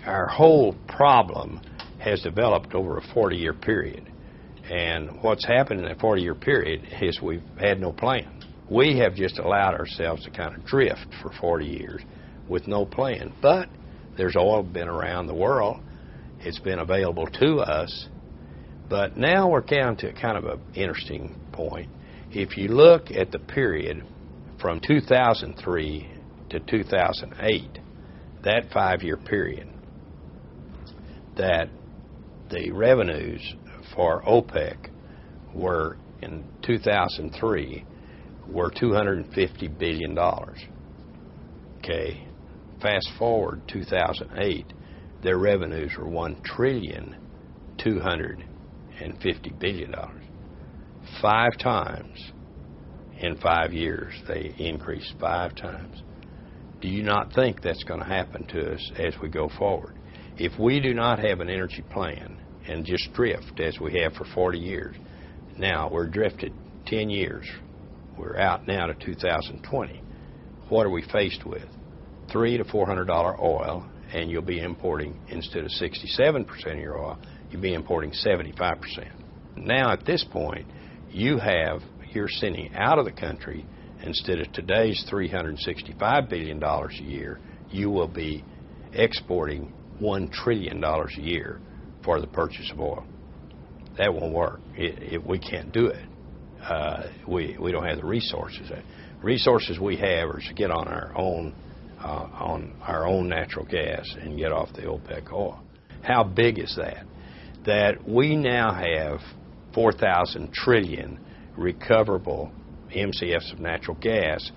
Our whole problem has developed over a 40-year period. And what's happened in that 40-year period is we've had no plan. We have just allowed ourselves to kind of drift for 40 years with no plan. But there's oil been around the world. It's been available to us. But now we're down to kind of an interesting point. If you look at the period from 2003 to 2008, that 5-year period, that the revenues for OPEC were in 2003 were $250 billion. Okay, fast forward 2008, their revenues were $1,250 billion. 5 times in 5 years, they increased 5 times. Do you not think that's going to happen to us as we go forward? If we do not have an energy plan and just drift as we have for 40 years, now we're drifted 10 years. We're out now to 2020. What are we faced with? $300 to $400 oil, and you'll be importing, instead of 67% of your oil, you'll be importing 75%. Now at this point, you're sending out of the country, instead of today's $365 billion a year, you will be exporting $1 trillion a year for the purchase of oil. That won't work. We can't do it. We don't have the resources. Resources we have are to get on our own natural gas and get off the OPEC oil. How big is that? That we now have 4,000 trillion recoverable MCFs of natural gas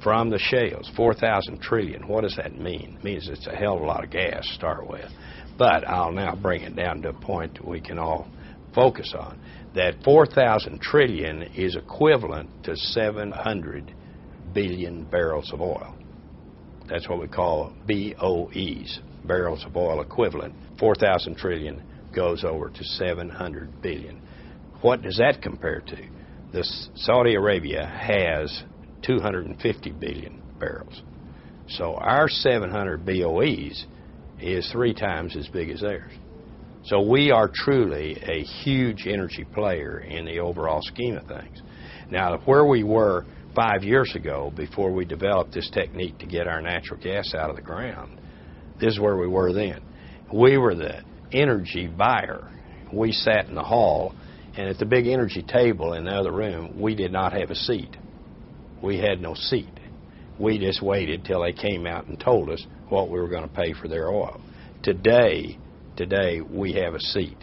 from the shales. 4,000 trillion. What does that mean? It means it's a hell of a lot of gas to start with. But I'll now bring it down to a point that we can all focus on. That 4,000 trillion is equivalent to 700 billion barrels of oil. That's what we call BOEs, barrels of oil equivalent. 4,000 trillion goes over to 700 billion. What does that compare to? Saudi Arabia has 250 billion barrels. So our 700 BOEs is 3 times as big as theirs. So we are truly a huge energy player in the overall scheme of things. Now, where we were 5 years ago, before we developed this technique to get our natural gas out of the ground, this is where we were then. We were the energy buyer. We sat in the hall, and at the big energy table in the other room, we did not have a seat. We had no seat. We just waited till they came out and told us what we were going to pay for their oil. Today we have a seat.